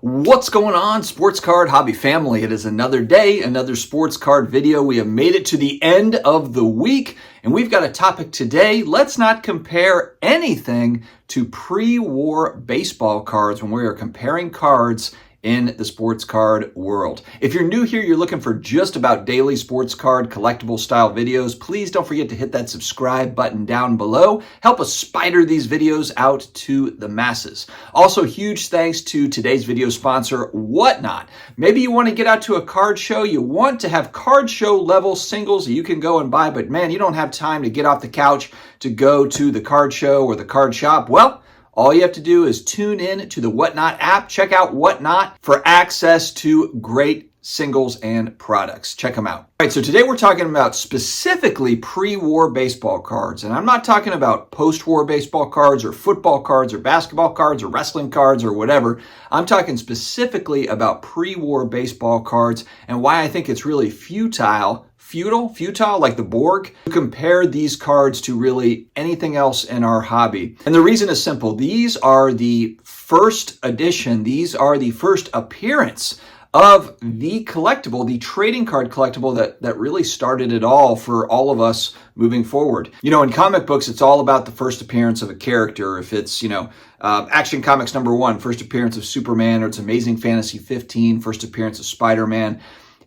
What's going on, sports card hobby family? It is another day, another sports card video. We have made it to the end of the week, and we've got a topic today. Let's not compare anything to pre-war baseball cards when we are comparing cards in the sports card world. If you're new here, you're looking for just about daily sports card collectible style videos, please don't forget to hit that subscribe button down below. Help us spider these videos out to the masses. Also, huge thanks to today's video sponsor, Whatnot. Maybe you want to get out to a card show, you want to have card show level singles that you can go and buy, but man, you don't have time to get off the couch to go to the card show or the card shop. Well, all you have to do is tune in to the Whatnot app. Check out Whatnot for access to great singles and products. Check them out. All right, so today we're talking about specifically pre-war baseball cards. And I'm not talking about post-war baseball cards or football cards or basketball cards or wrestling cards or whatever. I'm talking specifically about pre-war baseball cards and why I think it's really futile like the Borg, to compare these cards to really anything else in our hobby. And the reason is simple. These are the first edition. These are the first appearance of the collectible, the trading card collectible that really started it all for all of us moving forward. You know, in comic books, it's all about the first appearance of a character. If it's, Action Comics #1, first appearance of Superman, or it's Amazing Fantasy 15, first appearance of Spider-Man.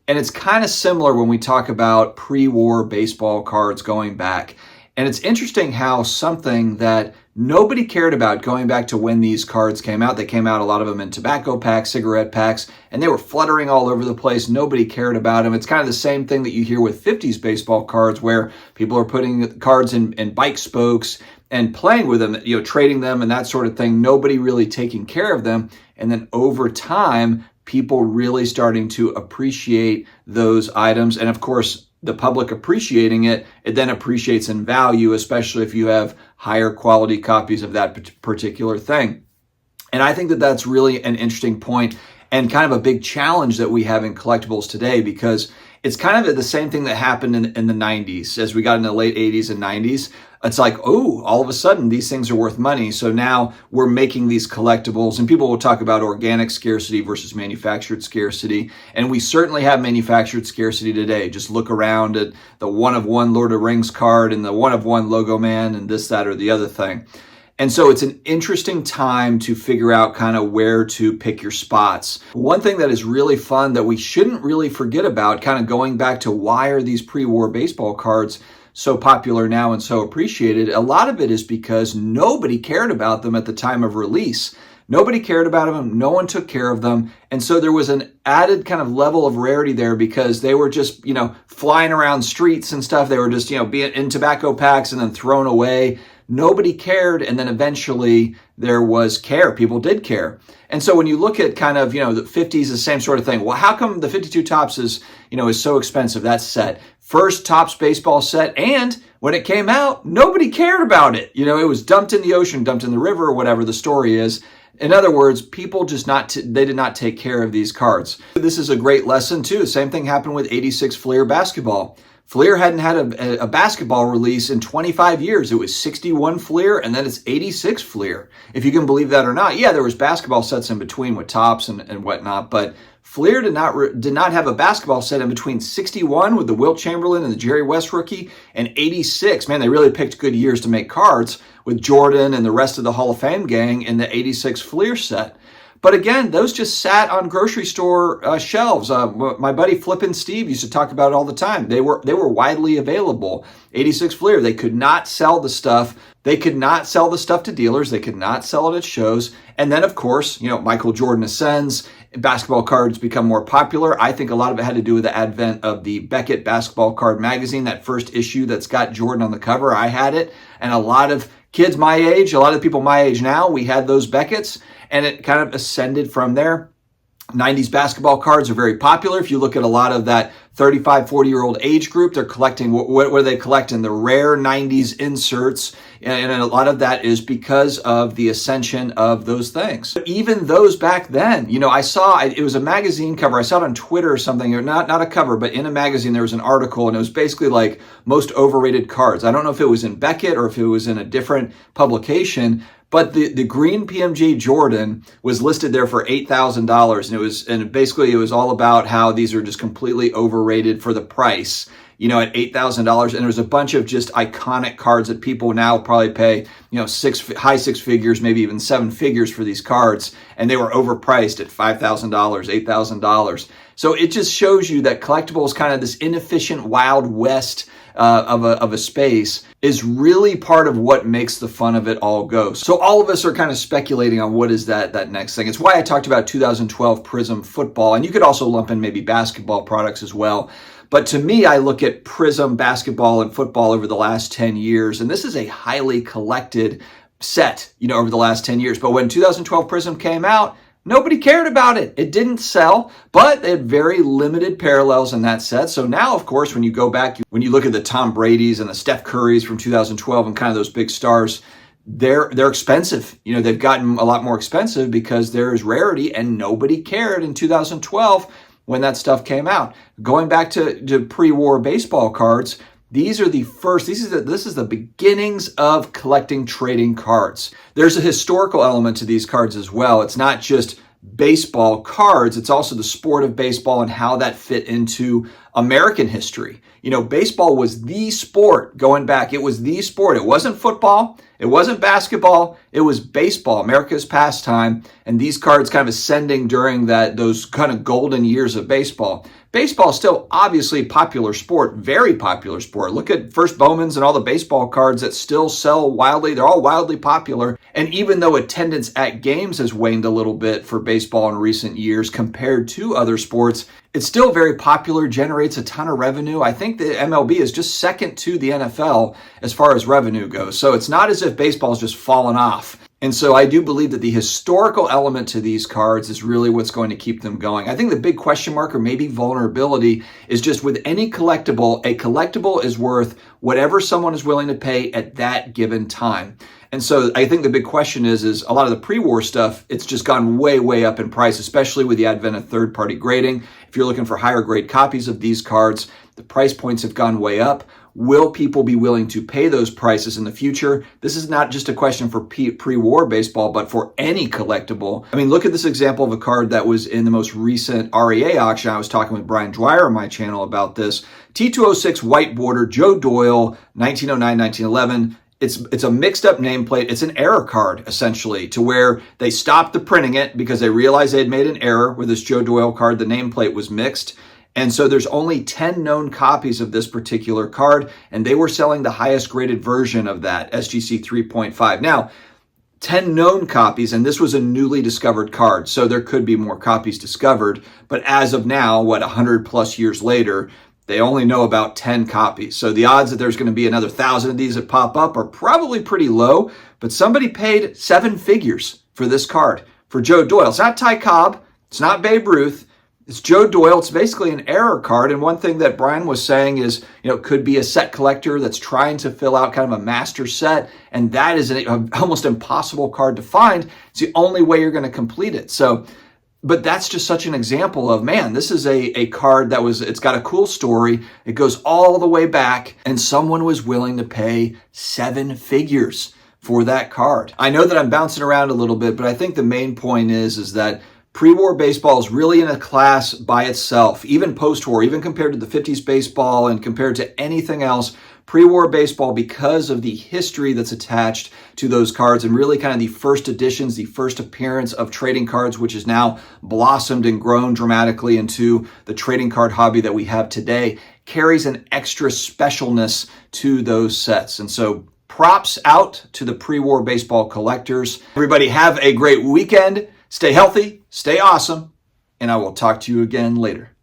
And it's kind of similar when we talk about pre-war baseball cards going back. And it's interesting how something that nobody cared about going back to when these cards came out, they came out, a lot of them in tobacco packs, cigarette packs, and they were fluttering all over the place. Nobody cared about them. It's kind of the same thing that you hear with 50s baseball cards, where people are putting cards in bike spokes and playing with them, trading them and that sort of thing. Nobody really taking care of them. And then over time, people really starting to appreciate those items. And of course, the public appreciating it, it then appreciates in value, especially if you have higher quality copies of that particular thing. And I think that that's really an interesting point and kind of a big challenge that we have in collectibles today, because it's kind of the same thing that happened in the 90s. As we got in the late 80s and 90s, it's like, oh, all of a sudden these things are worth money. So now we're making these collectibles, and people will talk about organic scarcity versus manufactured scarcity. And we certainly have manufactured scarcity today. Just look around at the one-of-one Lord of the Rings card and the one-of-one Logo Man and this, that, or the other thing. And so it's an interesting time to figure out kind of where to pick your spots. One thing that is really fun that we shouldn't really forget about, kind of going back to why are these pre-war baseball cards so popular now and so appreciated, a lot of it is because nobody cared about them at the time of release. Nobody cared about them. No one took care of them. And so there was an added kind of level of rarity there, because they were just, flying around streets and stuff. They were just, being in tobacco packs and then thrown away. Nobody cared, and then eventually there was care. People did care. And so when you look at kind of, the 50s, the same sort of thing. Well, how come the 52 Topps is so expensive, that set? First Topps baseball set, and when it came out, nobody cared about it. It was dumped in the ocean, dumped in the river, or whatever the story is. In other words, people just they did not take care of these cards. This is a great lesson too. The same thing happened with 86 Fleer basketball. Fleer hadn't had a basketball release in 25 years. It was 61 Fleer, and then it's 86 Fleer. If you can believe that or not. Yeah, there was basketball sets in between with Topps and whatnot, but Fleer did not have a basketball set in between 61 with the Wilt Chamberlain and the Jerry West rookie, and 86. Man, they really picked good years to make cards with Jordan and the rest of the Hall of Fame gang in the 86 Fleer set. But again, those just sat on grocery store shelves. My buddy Flippin' Steve used to talk about it all the time. They were widely available. 86 Fleer, they could not sell the stuff. They could not sell the stuff to dealers. They could not sell it at shows. And then, of course, Michael Jordan ascends. Basketball cards become more popular. I think a lot of it had to do with the advent of the Beckett Basketball Card Magazine, that first issue that's got Jordan on the cover. I had it, and a lot of kids my age, a lot of people my age now, we had those Becketts, and it kind of ascended from there. 90s basketball cards are very popular. If you look at a lot of that 35, 40-year-old age group, they're collecting, what are they collecting? The rare 90s inserts. And a lot of that is because of the ascension of those things. But even those back then, I saw, it was a magazine cover. I saw it on Twitter or something, or not a cover, but in a magazine, there was an article, and it was basically like most overrated cards. I don't know if it was in Beckett or if it was in a different publication, But the green PMG Jordan was listed there for $8,000, and basically it was all about how these are just completely overrated for the price. At $8,000, and there was a bunch of just iconic cards that people now probably pay, high six figures, maybe even seven figures for these cards, and they were overpriced at $5,000, $8,000. So it just shows you that collectibles, kind of this inefficient Wild West of a space, is really part of what makes the fun of it all go. So all of us are kind of speculating on what is that next thing. It's why I talked about 2012 Prism football, and you could also lump in maybe basketball products as well. But to me, I look at Prism basketball and football over the last 10 years, and this is a highly collected set, over the last 10 years. But when 2012 Prism came out, nobody cared about it. It didn't sell, but they had very limited parallels in that set. So now, of course, when you go back, when you look at the Tom Brady's and the Steph Curry's from 2012 and kind of those big stars, they're expensive. They've gotten a lot more expensive because there is rarity, and nobody cared in 2012 when that stuff came out. Going back to pre-war baseball cards, this is the beginnings of collecting trading cards. There's a historical element to these cards as well. It's not just baseball cards, it's also the sport of baseball and how that fit into American history. Baseball was the sport going back. It was the sport. It wasn't football. It wasn't basketball. It was baseball, America's pastime. And these cards kind of ascending during those kind of golden years of baseball. Baseball is still obviously a popular sport, very popular sport. Look at First Bowman's and all the baseball cards that still sell wildly. They're all wildly popular. And even though attendance at games has waned a little bit for baseball in recent years compared to other sports, it's still very popular, generates a ton of revenue. I think the MLB is just second to the NFL as far as revenue goes. So it's not as if baseball's just fallen off. And so I do believe that the historical element to these cards is really what's going to keep them going. I think the big question mark, or maybe vulnerability, is just with any collectible, a collectible is worth whatever someone is willing to pay at that given time. And so I think the big question is a lot of the pre-war stuff, it's just gone way, way up in price, especially with the advent of third-party grading. If you're looking for higher grade copies of these cards, the price points have gone way up. Will people be willing to pay those prices in the future? This is not just a question for pre-war baseball, but for any collectible. I mean, look at this example of a card that was in the most recent REA auction. I was talking with Brian Dwyer on my channel about this. T206 white border, Joe Doyle, 1909, 1911. It's a mixed up nameplate. It's an error card, essentially, to where they stopped the printing it because they realized they'd made an error with this Joe Doyle card. The nameplate was mixed. And so there's only 10 known copies of this particular card, and they were selling the highest graded version of that, SGC 3.5. Now, 10 known copies, and this was a newly discovered card, so there could be more copies discovered. But as of now, 100 plus years later, they only know about 10 copies. So the odds that there's going to be another 1,000 of these that pop up are probably pretty low, but somebody paid seven figures for this card, for Joe Doyle. It's not Ty Cobb, it's not Babe Ruth, it's Joe Doyle. It's basically an error card. And one thing that Brian was saying is, it could be a set collector that's trying to fill out kind of a master set. And that is an almost impossible card to find. It's the only way you're going to complete it. So, but that's just such an example of, man, this is a card it's got a cool story. It goes all the way back, and someone was willing to pay seven figures for that card. I know that I'm bouncing around a little bit, but I think the main point is that pre-war baseball is really in a class by itself, even post-war, even compared to the 50s baseball and compared to anything else. Pre-war baseball, because of the history that's attached to those cards and really kind of the first editions, the first appearance of trading cards, which has now blossomed and grown dramatically into the trading card hobby that we have today, carries an extra specialness to those sets. And so props out to the pre-war baseball collectors. Everybody have a great weekend. Stay healthy, stay awesome, and I will talk to you again later.